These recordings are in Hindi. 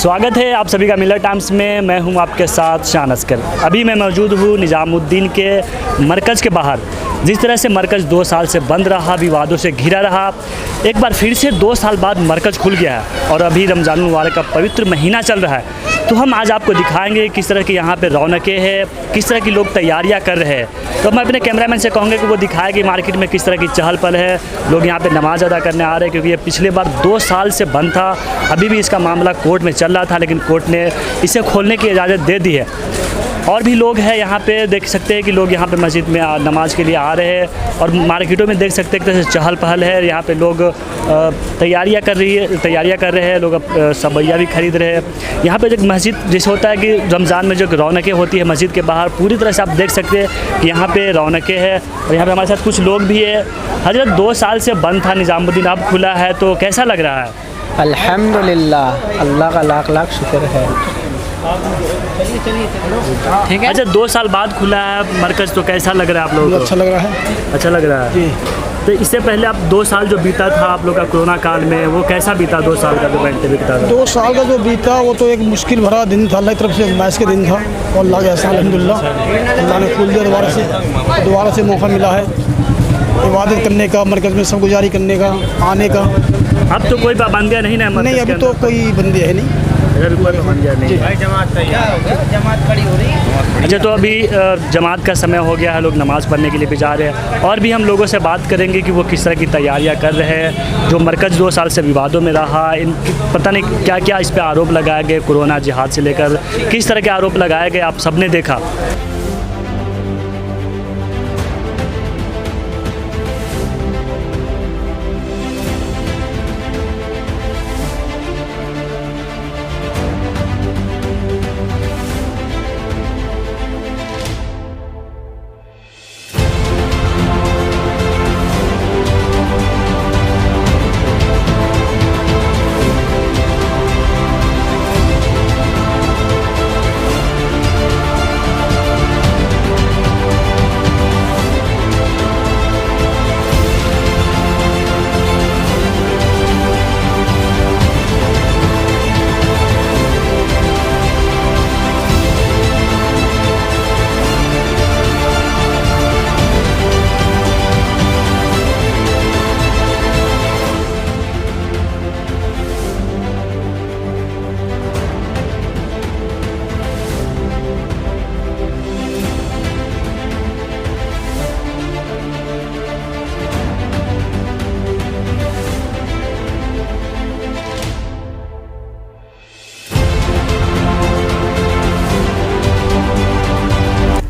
स्वागत है आप सभी का मिलत टाइम्स में। मैं हूं आपके साथ शान अस्कर। अभी मैं मौजूद हूं निज़ामुद्दीन के मरकज़ के बाहर। जिस तरह से मरकज़ 2 साल से बंद रहा, विवादों से घिरा रहा, एक बार फिर से 2 साल बाद मरकज़ खुल गया है और अभी रमज़ान मुबारक का पवित्र महीना चल रहा है। तो हम आज आपको दिखाएंगे किस तरह की यहाँ पे रौनकें हैं, किस तरह की लोग तैयारियाँ कर रहे हैं। तो मैं अपने कैमरामैन से कहूँगा कि वो दिखाए कि मार्केट में किस तरह की चहल पहल है, लोग यहाँ पे नमाज़ अदा करने आ रहे हैं, क्योंकि ये पिछले बार 2 साल से बंद था। अभी भी इसका मामला कोर्ट में चल रहा था, लेकिन कोर्ट ने इसे खोलने की इजाज़त दे दी है। और भी लोग हैं यहाँ पे, देख सकते हैं कि लोग यहाँ पे मस्जिद में नमाज के लिए आ रहे हैं और मार्केटों में देख सकते हैं कि चहल पहल है। यहाँ पे लोग तैयारियाँ कर रहे हैं, लोग सबैया भी खरीद रहे हैं। यहाँ पे जो मस्जिद जैसे होता है कि रमज़ान में जो रौनकें होती है मस्जिद के बाहर, पूरी तरह से आप देख सकते हैं कि यहाँ पे रौनकें हैं। और यहाँ पे हमारे साथ कुछ लोग भी है। हजरत 2 साल से बंद था निज़ामुद्दीन, अब खुला है, तो कैसा लग रहा है? अल्हम्दुलिल्लाह, अल्लाह का लाख लाख शुक्र है। ठीक है। अच्छा, 2 साल बाद खुला है मरकज़, तो कैसा लग रहा है आप लोगों को? अच्छा लग रहा है। अच्छा लग रहा है। तो इससे पहले आप 2 साल जो बीता था आप लोग का कोरोना काल में, वो कैसा बीता? 2 साल का जो बीता था, 2 साल का जो बीता वो तो एक मुश्किल भरा दिन था। अल्लाह की तरफ से मैच के दिन था और अल्लाह के एहसान अल्हम्दुलिल्लाह अल्लाह ने खोल दिया। दोबारा से मौका मिला है इबादत करने का, मरकज़ में सब गुजारी करने का, आने का। अब तो कोई पाबंदियाँ नहीं ना? नहीं, अभी तो कोई बंदी है नहीं। जमात खड़ी हो रही है। अच्छा, तो अभी जमात का समय हो गया है, लोग नमाज़ पढ़ने के लिए भी जा रहे हैं। और भी हम लोगों से बात करेंगे कि वो किस तरह की तैयारियां कर रहे हैं। जो मरकज़ 2 साल से विवादों में रहा, इनकी पता नहीं क्या क्या इस पर आरोप लगाए गए, कोरोना जिहाद से लेकर किस तरह के आरोप लगाए गए, आप सब ने देखा।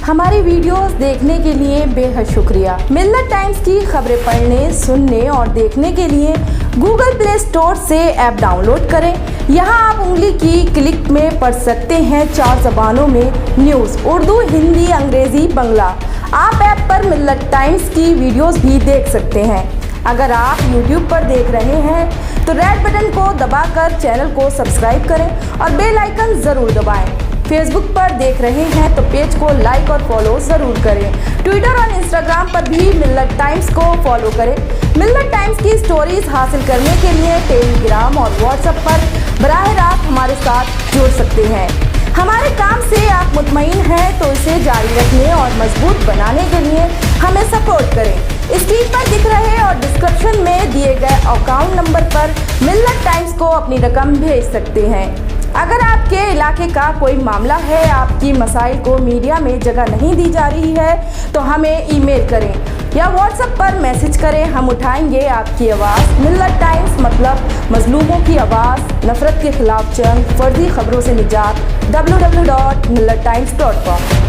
हमारी वीडियोस देखने के लिए बेहद शुक्रिया। मिल्लत टाइम्स की खबरें पढ़ने, सुनने और देखने के लिए गूगल प्ले स्टोर से ऐप डाउनलोड करें। यहां आप उंगली की क्लिक में पढ़ सकते हैं 4 ज़बानों में न्यूज़, उर्दू, हिंदी, अंग्रेज़ी, बांग्ला। आप ऐप पर मिल्लत टाइम्स की वीडियोस भी देख सकते हैं। अगर आप YouTube पर देख रहे हैं तो रेड बटन को दबाकर चैनल को सब्सक्राइब करें और बेल आइकन ज़रूर दबाएं। फेसबुक पर देख रहे हैं तो पेज को लाइक और फॉलो ज़रूर करें। ट्विटर और इंस्टाग्राम पर भी मिल्लत टाइम्स को फॉलो करें। मिल्लत टाइम्स की स्टोरीज हासिल करने के लिए टेलीग्राम और व्हाट्सएप पर बराह रास्त हमारे साथ जुड़ सकते हैं। हमारे काम से आप मुतमईन हैं तो इसे जारी रखने और मजबूत बनाने के लिए हमें सपोर्ट करें। स्क्रीन पर दिख रहे और डिस्क्रिप्शन में दिए गए अकाउंट नंबर पर मिल्लत टाइम्स को अपनी रकम भेज सकते हैं। अगर आपके इलाके का कोई मामला है, आपकी मसाइल को मीडिया में जगह नहीं दी जा रही है, तो हमें ईमेल करें या व्हाट्सएप पर मैसेज करें। हम उठाएंगे आपकी आवाज़। मिल्लत टाइम्स मतलब मजलूमों की आवाज़, नफरत के खिलाफ जंग, फर्जी खबरों से निजात। www.millattimes.com